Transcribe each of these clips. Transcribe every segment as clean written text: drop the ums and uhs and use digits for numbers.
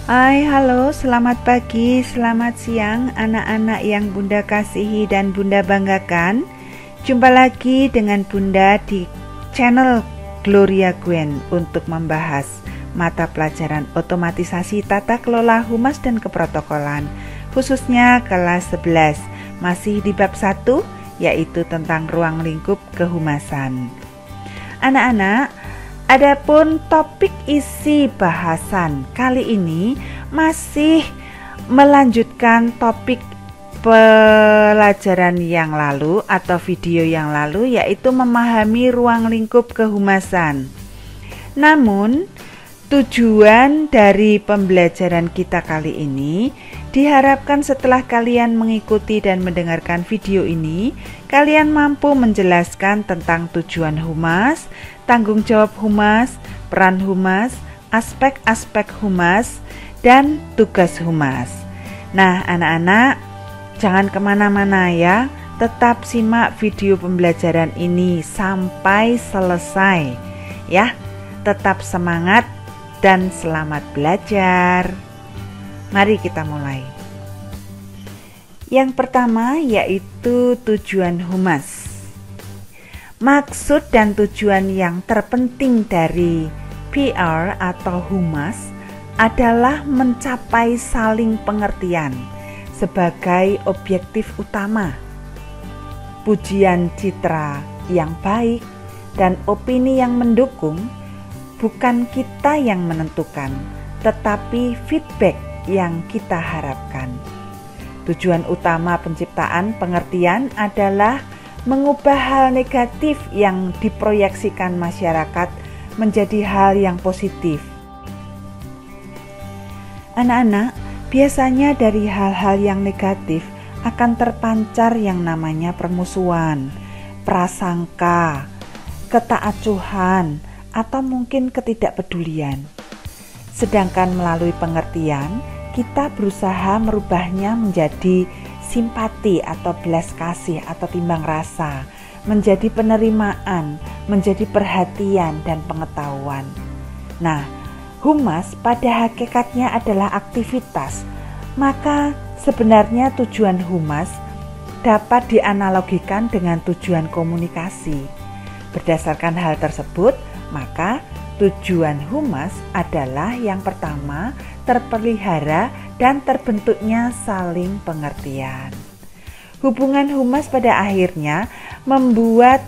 Hai, halo, selamat pagi, selamat siang anak-anak yang Bunda kasihi dan Bunda banggakan. Jumpa lagi dengan Bunda di channel Gloria Gwen untuk membahas mata pelajaran otomatisasi tata kelola humas dan keprotokolan, khususnya kelas 11, masih di bab 1, yaitu tentang ruang lingkup kehumasan. Anak-anak, adapun topik isi bahasan kali ini masih melanjutkan topik pelajaran yang lalu atau video yang lalu, yaitu memahami ruang lingkup kehumasan. Namun, tujuan dari pembelajaran kita kali ini diharapkan setelah kalian mengikuti dan mendengarkan video ini, kalian mampu menjelaskan tentang tujuan humas, tanggung jawab humas, peran humas, aspek-aspek humas, dan tugas humas. Nah, anak-anak, jangan kemana-mana ya, tetap simak video pembelajaran ini sampai selesai ya. Tetap semangat dan selamat belajar. Mari kita mulai. Yang pertama yaitu tujuan humas. Maksud dan tujuan yang terpenting dari PR atau humas adalah mencapai saling pengertian sebagai objektif utama. Pujian citra yang baik dan opini yang mendukung bukan kita yang menentukan, tetapi feedback yang kita harapkan. Tujuan utama penciptaan pengertian adalah mengubah hal negatif yang diproyeksikan masyarakat menjadi hal yang positif. Anak-anak, biasanya dari hal-hal yang negatif akan terpancar yang namanya permusuhan, prasangka, ketaacuhan, atau mungkin ketidakpedulian. Sedangkan melalui pengertian, kita berusaha merubahnya menjadi simpati atau belas kasih atau timbang rasa, menjadi penerimaan, menjadi perhatian dan pengetahuan. Nah, humas pada hakikatnya adalah aktivitas, maka sebenarnya tujuan humas dapat dianalogikan dengan tujuan komunikasi. Berdasarkan hal tersebut, maka tujuan humas adalah yang pertama, terpelihara dan terbentuknya saling pengertian. Hubungan humas pada akhirnya membuat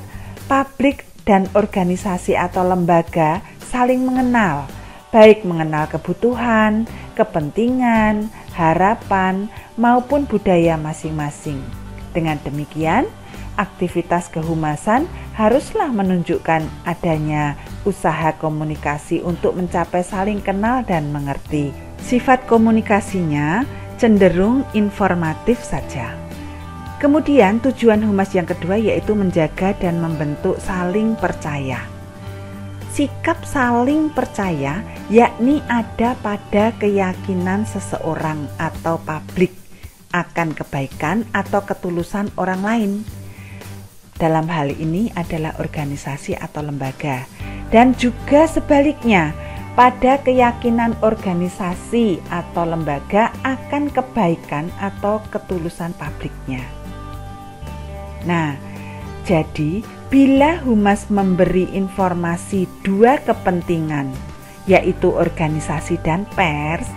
publik dan organisasi atau lembaga saling mengenal, baik mengenal kebutuhan, kepentingan, harapan, maupun budaya masing-masing. Dengan demikian, aktivitas kehumasan haruslah menunjukkan adanya usaha komunikasi untuk mencapai saling kenal dan mengerti. Sifat komunikasinya cenderung informatif saja. Kemudian tujuan humas yang kedua yaitu menjaga dan membentuk saling percaya. Sikap saling percaya yakni ada pada keyakinan seseorang atau publik akan kebaikan atau ketulusan orang lain. Dalam hal ini adalah organisasi atau lembaga, dan juga sebaliknya pada keyakinan organisasi atau lembaga akan kebaikan atau ketulusan publiknya. Nah, jadi bila humas memberi informasi dua kepentingan, yaitu organisasi dan pers,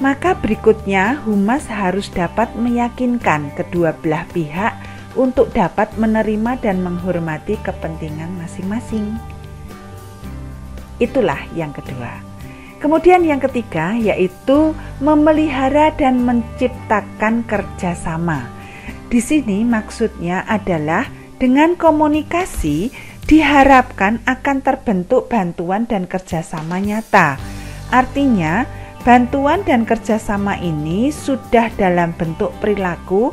maka berikutnya humas harus dapat meyakinkan kedua belah pihak untuk dapat menerima dan menghormati kepentingan masing-masing. Itulah yang kedua. Kemudian yang ketiga yaitu memelihara dan menciptakan kerjasama. Di sini maksudnya adalah dengan komunikasi diharapkan akan terbentuk bantuan dan kerjasama nyata. Artinya bantuan dan kerjasama ini sudah dalam bentuk perilaku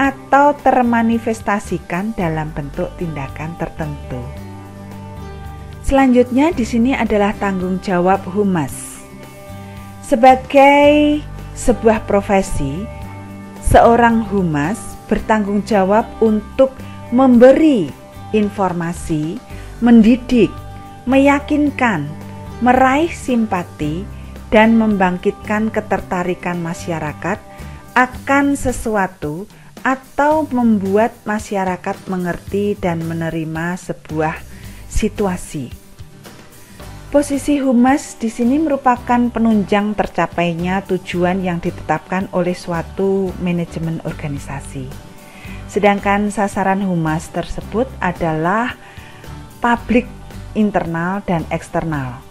atau termanifestasikan dalam bentuk tindakan tertentu. Selanjutnya di sini adalah tanggung jawab humas. Sebagai sebuah profesi, seorang humas bertanggung jawab untuk memberi informasi, mendidik, meyakinkan, meraih simpati, dan membangkitkan ketertarikan masyarakat akan sesuatu atau membuat masyarakat mengerti dan menerima sebuah situasi. Posisi humas di sini merupakan penunjang tercapainya tujuan yang ditetapkan oleh suatu manajemen organisasi. Sedangkan sasaran humas tersebut adalah publik internal dan eksternal,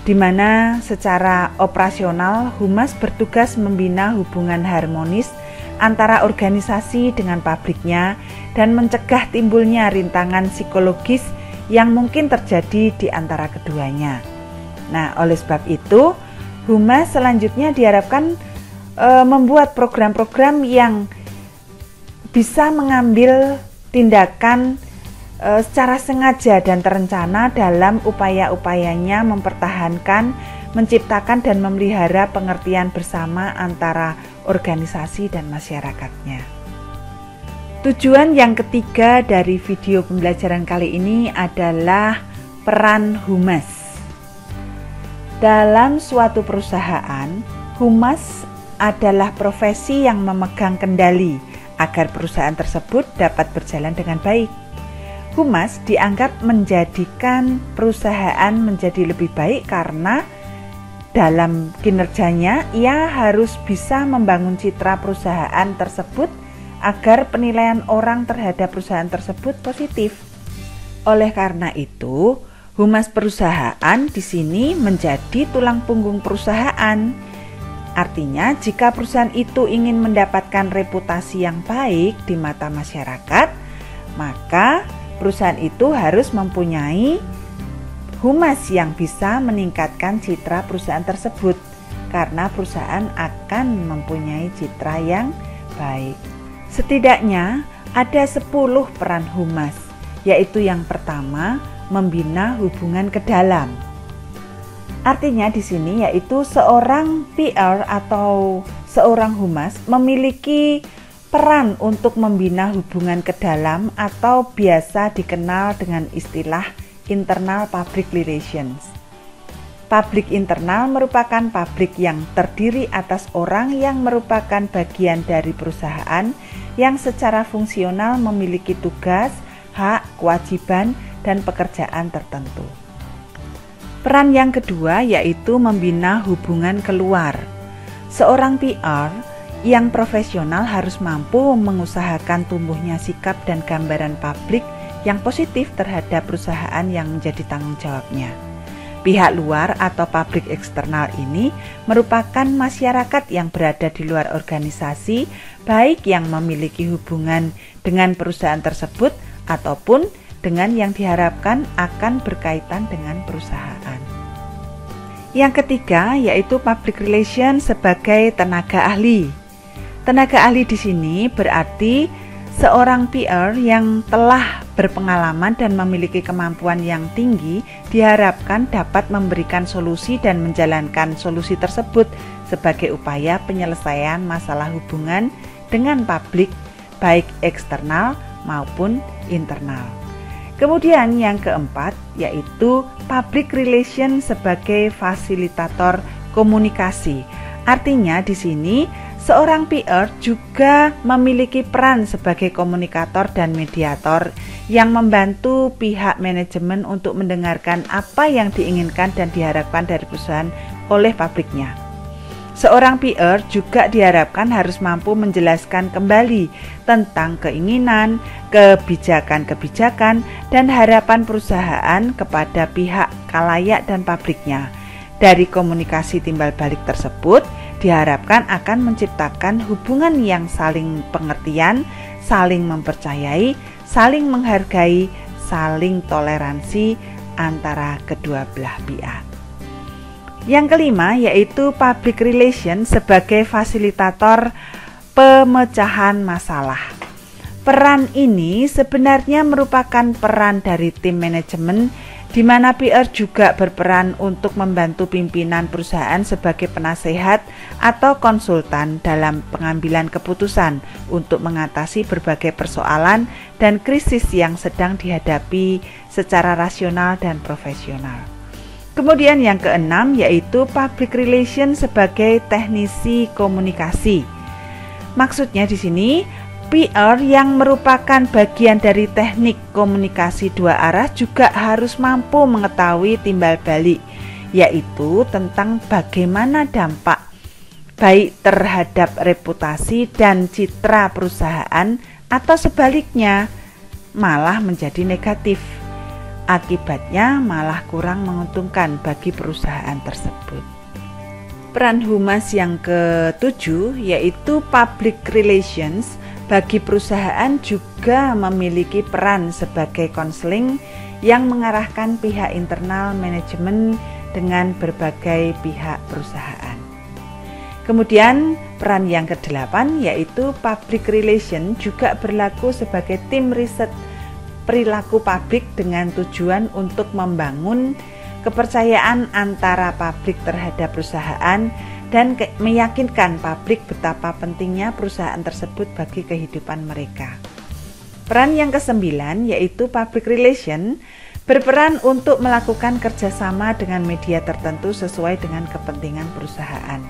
di mana secara operasional humas bertugas membina hubungan harmonis antara organisasi dengan publiknya dan mencegah timbulnya rintangan psikologis yang mungkin terjadi di antara keduanya. Nah, oleh sebab itu, humas selanjutnya diharapkan membuat program-program yang bisa mengambil tindakan secara sengaja dan terencana dalam upaya-upayanya mempertahankan, menciptakan dan memelihara pengertian bersama antara organisasi dan masyarakatnya. Tujuan yang ketiga dari video pembelajaran kali ini adalah peran humas. Dalam suatu perusahaan, humas adalah profesi yang memegang kendali agar perusahaan tersebut dapat berjalan dengan baik. Humas dianggap menjadikan perusahaan menjadi lebih baik karena dalam kinerjanya ia harus bisa membangun citra perusahaan tersebut agar penilaian orang terhadap perusahaan tersebut positif. Oleh karena itu, humas perusahaan di sini menjadi tulang punggung perusahaan. Artinya, jika perusahaan itu ingin mendapatkan reputasi yang baik di mata masyarakat, maka perusahaan itu harus mempunyai humas yang bisa meningkatkan citra perusahaan tersebut, karena perusahaan akan mempunyai citra yang baik. Setidaknya ada 10 peran humas, yaitu yang pertama, membina hubungan ke dalam. Artinya di sini yaitu seorang PR atau seorang humas memiliki peran untuk membina hubungan ke dalam atau biasa dikenal dengan istilah internal public relations. Publik internal merupakan publik yang terdiri atas orang yang merupakan bagian dari perusahaan yang secara fungsional memiliki tugas, hak, kewajiban, dan pekerjaan tertentu. Peran yang kedua yaitu membina hubungan keluar. Seorang PR yang profesional harus mampu mengusahakan tumbuhnya sikap dan gambaran publik yang positif terhadap perusahaan yang menjadi tanggung jawabnya. Pihak luar atau publik eksternal ini merupakan masyarakat yang berada di luar organisasi, baik yang memiliki hubungan dengan perusahaan tersebut ataupun dengan yang diharapkan akan berkaitan dengan perusahaan. Yang ketiga yaitu public relations sebagai tenaga ahli. Tenaga ahli di sini berarti seorang PR yang telah berpengalaman dan memiliki kemampuan yang tinggi diharapkan dapat memberikan solusi dan menjalankan solusi tersebut sebagai upaya penyelesaian masalah hubungan dengan publik baik eksternal maupun internal. Kemudian yang keempat yaitu public relation sebagai fasilitator komunikasi. Artinya di sini seorang PR juga memiliki peran sebagai komunikator dan mediator yang membantu pihak manajemen untuk mendengarkan apa yang diinginkan dan diharapkan dari perusahaan oleh publiknya. Seorang PR juga diharapkan harus mampu menjelaskan kembali tentang keinginan, kebijakan-kebijakan, dan harapan perusahaan kepada pihak khalayak dan publiknya. Dari komunikasi timbal balik tersebut, diharapkan akan menciptakan hubungan yang saling pengertian, saling mempercayai, saling menghargai, saling toleransi antara kedua belah pihak. Yang kelima yaitu public relation sebagai fasilitator pemecahan masalah. Peran ini sebenarnya merupakan peran dari tim manajemen di mana PR juga berperan untuk membantu pimpinan perusahaan sebagai penasehat atau konsultan dalam pengambilan keputusan untuk mengatasi berbagai persoalan dan krisis yang sedang dihadapi secara rasional dan profesional. Kemudian yang keenam yaitu public relation sebagai teknisi komunikasi. Maksudnya di sini PR yang merupakan bagian dari teknik komunikasi dua arah juga harus mampu mengetahui timbal balik, yaitu tentang bagaimana dampak baik terhadap reputasi dan citra perusahaan atau sebaliknya malah menjadi negatif. Akibatnya malah kurang menguntungkan bagi perusahaan tersebut. Peran humas yang ketujuh yaitu public relations bagi perusahaan juga memiliki peran sebagai konseling yang mengarahkan pihak internal manajemen dengan berbagai pihak perusahaan. Kemudian peran yang kedelapan yaitu public relation juga berlaku sebagai tim riset perilaku publik dengan tujuan untuk membangun kepercayaan antara publik terhadap perusahaan dan meyakinkan publik betapa pentingnya perusahaan tersebut bagi kehidupan mereka. Peran yang kesembilan yaitu public relation berperan untuk melakukan kerjasama dengan media tertentu sesuai dengan kepentingan perusahaan.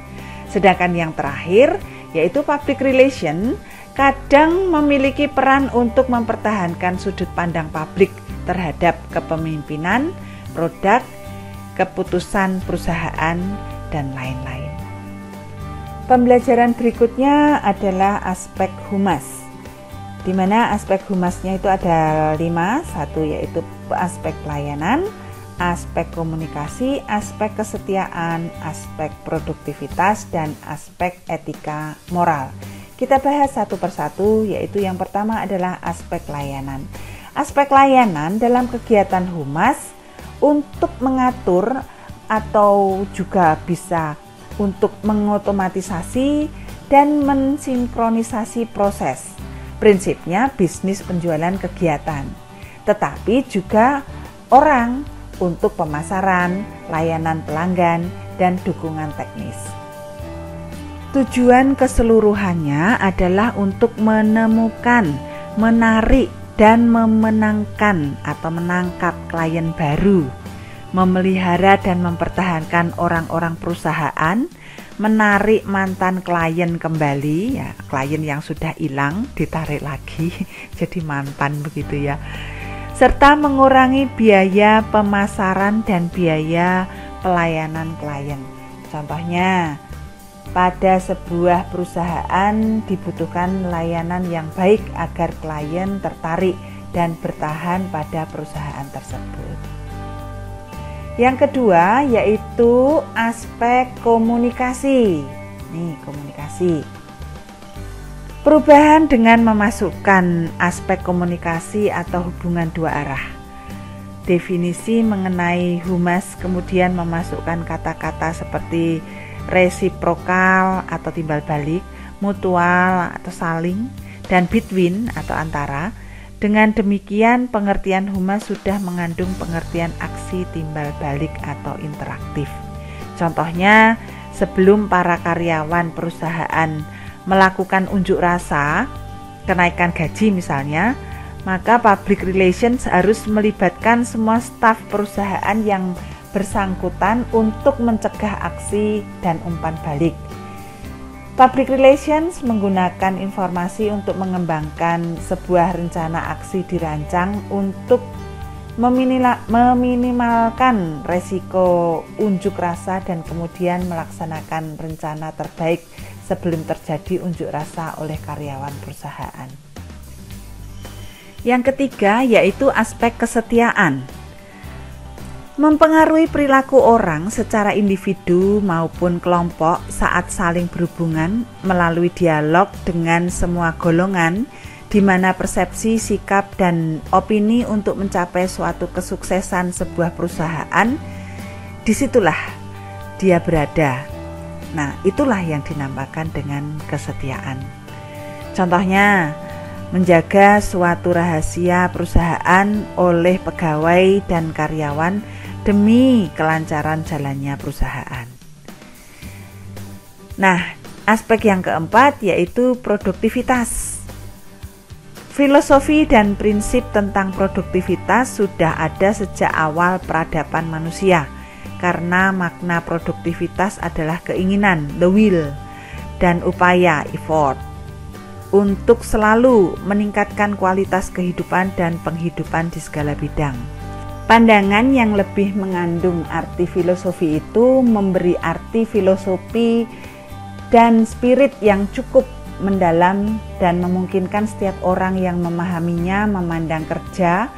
Sedangkan yang terakhir yaitu public relation kadang memiliki peran untuk mempertahankan sudut pandang publik terhadap kepemimpinan, produk, keputusan perusahaan, dan lain-lain. Pembelajaran berikutnya adalah aspek humas, di mana aspek humasnya itu ada 5, satu yaitu aspek pelayanan, aspek komunikasi, aspek kesetiaan, aspek produktivitas, dan aspek etika moral. Kita bahas satu persatu, yaitu yang pertama adalah aspek layanan. Aspek layanan dalam kegiatan humas untuk mengatur atau juga bisa untuk mengotomatisasi dan mensinkronisasi proses. Prinsipnya bisnis penjualan kegiatan, tetapi juga orang untuk pemasaran, layanan pelanggan, dan dukungan teknis. Tujuan keseluruhannya adalah untuk menemukan, menarik, dan memenangkan atau menangkap klien baru, memelihara dan mempertahankan orang-orang perusahaan, menarik mantan klien kembali, ya, klien yang sudah hilang ditarik lagi jadi mantan begitu ya, serta mengurangi biaya pemasaran dan biaya pelayanan klien. Contohnya, pada sebuah perusahaan dibutuhkan layanan yang baik agar klien tertarik dan bertahan pada perusahaan tersebut. Yang kedua yaitu aspek komunikasi. Nih, komunikasi. Perubahan dengan memasukkan aspek komunikasi atau hubungan dua arah. Definisi mengenai humas kemudian memasukkan kata-kata seperti resiprokal atau timbal balik, mutual atau saling, dan between atau antara. Dengan demikian pengertian humas sudah mengandung pengertian aksi timbal balik atau interaktif. Contohnya, sebelum para karyawan perusahaan melakukan unjuk rasa kenaikan gaji misalnya, maka public relations harus melibatkan semua staf perusahaan yang bersangkutan untuk mencegah aksi dan umpan balik. Public relations menggunakan informasi untuk mengembangkan sebuah rencana aksi dirancang untuk meminimalkan resiko unjuk rasa dan kemudian melaksanakan rencana terbaik sebelum terjadi unjuk rasa oleh karyawan perusahaan. Yang ketiga yaitu aspek kesetiaan. Mempengaruhi perilaku orang secara individu maupun kelompok saat saling berhubungan melalui dialog dengan semua golongan, di mana persepsi, sikap, dan opini untuk mencapai suatu kesuksesan sebuah perusahaan, disitulah dia berada. Nah, itulah yang dinamakan dengan kesetiaan. Contohnya, menjaga suatu rahasia perusahaan oleh pegawai dan karyawan demi kelancaran jalannya perusahaan. Nah, aspek yang keempat yaitu produktivitas. Filosofi dan prinsip tentang produktivitas sudah ada sejak awal peradaban manusia. karena makna produktivitas adalah keinginan, the will, dan upaya, effort, untuk selalu meningkatkan kualitas kehidupan dan penghidupan di segala bidang. Pandangan yang lebih mengandung arti filosofi itu memberi arti filosofi dan spirit yang cukup mendalam dan memungkinkan setiap orang yang memahaminya memandang kerja,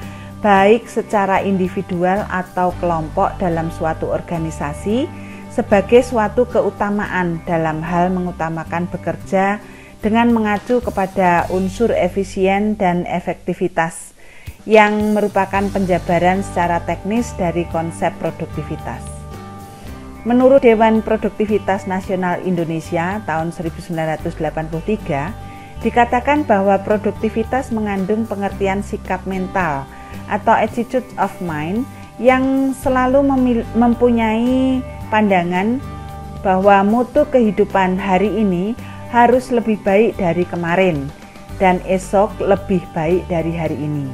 baik secara individual atau kelompok dalam suatu organisasi, sebagai suatu keutamaan dalam hal mengutamakan bekerja dengan mengacu kepada unsur efisien dan efektivitas, yang merupakan penjabaran secara teknis dari konsep produktivitas. Menurut Dewan Produktivitas Nasional Indonesia tahun 1983, dikatakan bahwa produktivitas mengandung pengertian sikap mental atau attitude of mind yang selalu mempunyai pandangan bahwa mutu kehidupan hari ini harus lebih baik dari kemarin dan esok lebih baik dari hari ini.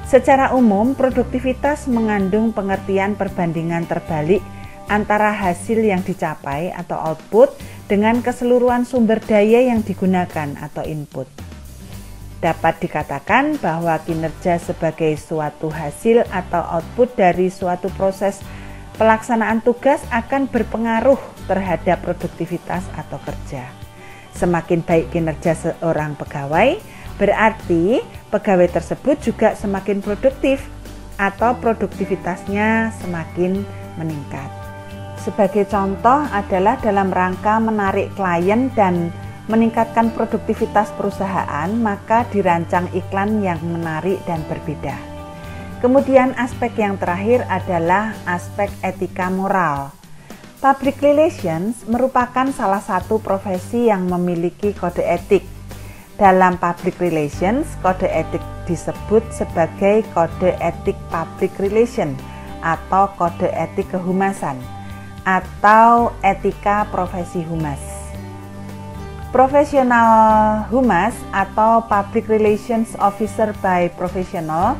Secara umum, produktivitas mengandung pengertian perbandingan terbalik antara hasil yang dicapai atau output dengan keseluruhan sumber daya yang digunakan atau input. Dapat dikatakan bahwa kinerja sebagai suatu hasil atau output dari suatu proses pelaksanaan tugas akan berpengaruh terhadap produktivitas atau kerja. Semakin baik kinerja seorang pegawai, berarti pegawai tersebut juga semakin produktif atau produktivitasnya semakin meningkat. Sebagai contoh adalah dalam rangka menarik klien dan meningkatkan produktivitas perusahaan, maka dirancang iklan yang menarik dan berbeda. Kemudian aspek yang terakhir adalah aspek etika moral. Public relations merupakan salah satu profesi yang memiliki kode etik. Dalam public relations, kode etik disebut sebagai kode etik public relation atau kode etik kehumasan atau etika profesi humas. Profesional humas atau public relations officer by professional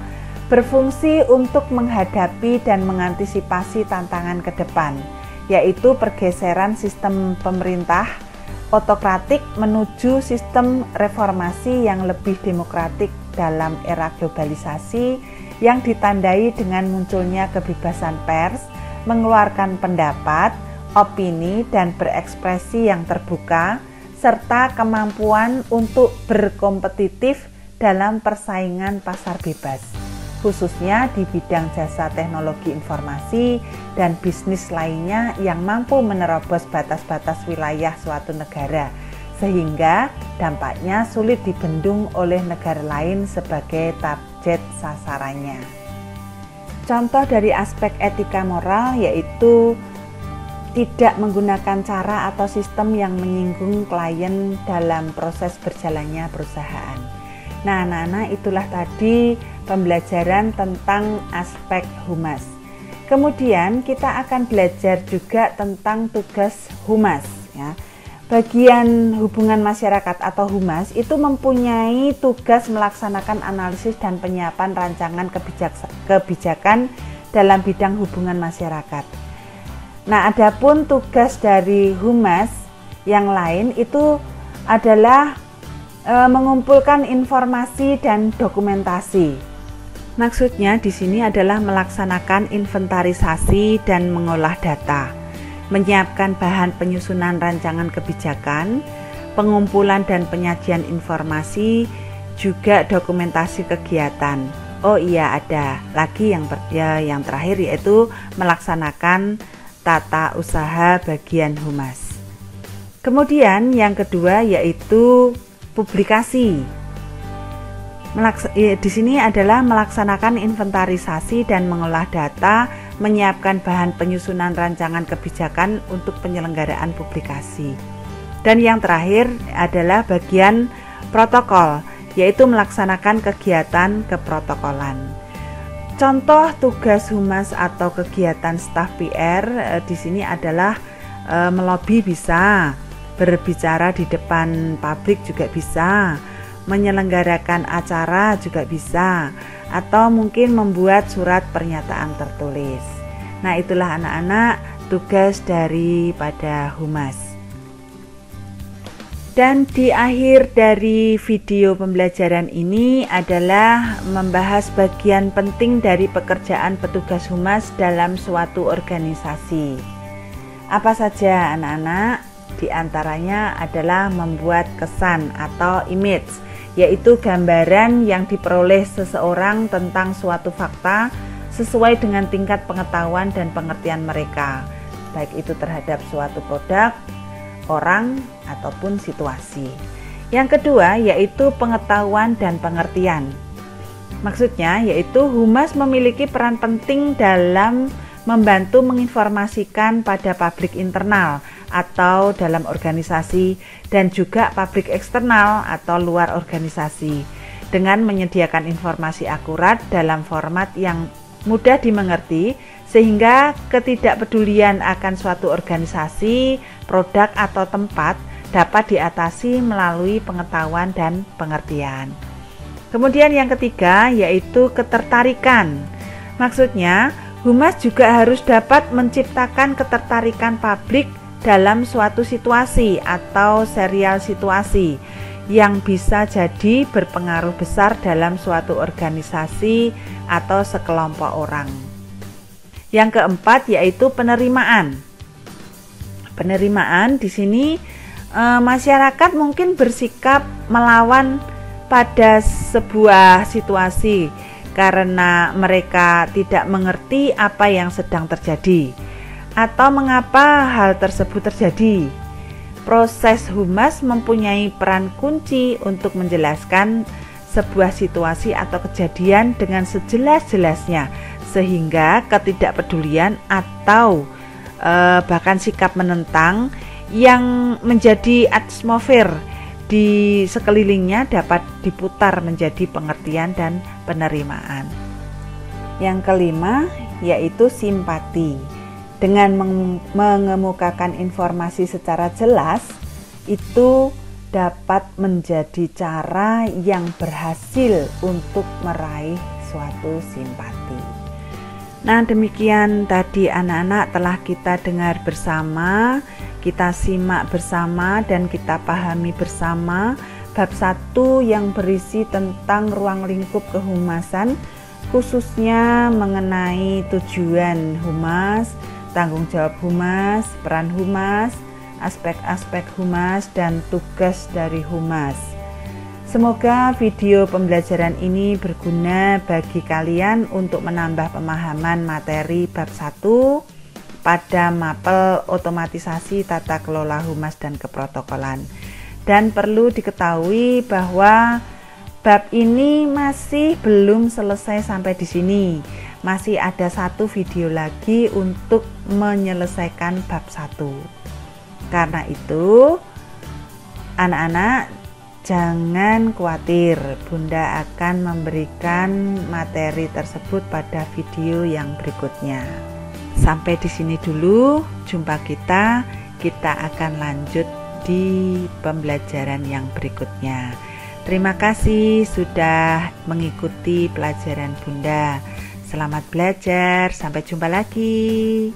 berfungsi untuk menghadapi dan mengantisipasi tantangan ke depan, yaitu pergeseran sistem pemerintah otokratik menuju sistem reformasi yang lebih demokratik dalam era globalisasi yang ditandai dengan munculnya kebebasan pers, mengeluarkan pendapat, opini, dan berekspresi yang terbuka, serta kemampuan untuk berkompetitif dalam persaingan pasar bebas, khususnya di bidang jasa teknologi informasi dan bisnis lainnya yang mampu menerobos batas-batas wilayah suatu negara, sehingga dampaknya sulit dibendung oleh negara lain sebagai target sasarannya. Contoh dari aspek etika moral yaitu tidak menggunakan cara atau sistem yang menyinggung klien dalam proses berjalannya perusahaan. Nah, anak-anak, itulah tadi pembelajaran tentang aspek humas. Kemudian kita akan belajar juga tentang tugas humas, ya. Bagian hubungan masyarakat atau humas itu mempunyai tugas melaksanakan analisis dan penyiapan rancangan kebijakan dalam bidang hubungan masyarakat. Nah, adapun tugas dari humas yang lain itu adalah mengumpulkan informasi dan dokumentasi. Maksudnya di sini adalah melaksanakan inventarisasi dan mengolah data, menyiapkan bahan penyusunan rancangan kebijakan, pengumpulan dan penyajian informasi, juga dokumentasi kegiatan. Oh iya, ada lagi yang terakhir yaitu melaksanakan tata usaha bagian humas. Kemudian yang kedua yaitu publikasi. Di sini adalah melaksanakan inventarisasi dan mengolah data, menyiapkan bahan penyusunan rancangan kebijakan untuk penyelenggaraan publikasi. Dan yang terakhir adalah bagian protokol, yaitu melaksanakan kegiatan keprotokolan. Contoh tugas humas atau kegiatan staf PR di sini adalah melobi bisa, berbicara di depan publik juga bisa, menyelenggarakan acara juga bisa, atau mungkin membuat surat pernyataan tertulis. Nah, itulah anak-anak tugas daripada humas. Dan di akhir dari video pembelajaran ini adalah membahas bagian penting dari pekerjaan petugas humas dalam suatu organisasi. Apa saja anak-anak? Di antaranya adalah membuat kesan atau image, yaitu gambaran yang diperoleh seseorang tentang suatu fakta sesuai dengan tingkat pengetahuan dan pengertian mereka, baik itu terhadap suatu produk, orang, ataupun situasi. Yang kedua yaitu pengetahuan dan pengertian. Maksudnya yaitu humas memiliki peran penting dalam membantu menginformasikan pada publik internal atau dalam organisasi dan juga publik eksternal atau luar organisasi dengan menyediakan informasi akurat dalam format yang mudah dimengerti sehingga ketidakpedulian akan suatu organisasi, produk atau tempat dapat diatasi melalui pengetahuan dan pengertian. Kemudian yang ketiga yaitu ketertarikan. Maksudnya humas juga harus dapat menciptakan ketertarikan publik dalam suatu situasi atau serial situasi yang bisa jadi berpengaruh besar dalam suatu organisasi atau sekelompok orang. Yang keempat yaitu penerimaan. Penerimaan di sini masyarakat mungkin bersikap melawan pada sebuah situasi karena mereka tidak mengerti apa yang sedang terjadi atau mengapa hal tersebut terjadi. Proses humas mempunyai peran kunci untuk menjelaskan sebuah situasi atau kejadian dengan sejelas-jelasnya sehingga ketidakpedulian atau bahkan sikap menentang yang menjadi atmosfer di sekelilingnya dapat diputar menjadi pengertian dan penerimaan. Yang kelima yaitu simpati. Dengan mengemukakan informasi secara jelas itu dapat menjadi cara yang berhasil untuk meraih suatu simpati. Nah, demikian tadi anak-anak telah kita dengar bersama, kita simak bersama dan kita pahami bersama bab 1 yang berisi tentang ruang lingkup kehumasan, khususnya mengenai tujuan humas, tanggung jawab humas, peran humas, aspek-aspek humas dan tugas dari humas. Semoga video pembelajaran ini berguna bagi kalian untuk menambah pemahaman materi bab 1 pada mapel otomatisasi tata kelola humas dan keprotokolan. Dan perlu diketahui bahwa bab ini masih belum selesai sampai di sini. Masih ada 1 video lagi untuk menyelesaikan bab 1. Karena itu, anak-anak jangan khawatir, Bunda akan memberikan materi tersebut pada video yang berikutnya. Sampai di sini dulu, jumpa kita akan lanjut di pembelajaran yang berikutnya. Terima kasih sudah mengikuti pelajaran Bunda. Selamat belajar, sampai jumpa lagi.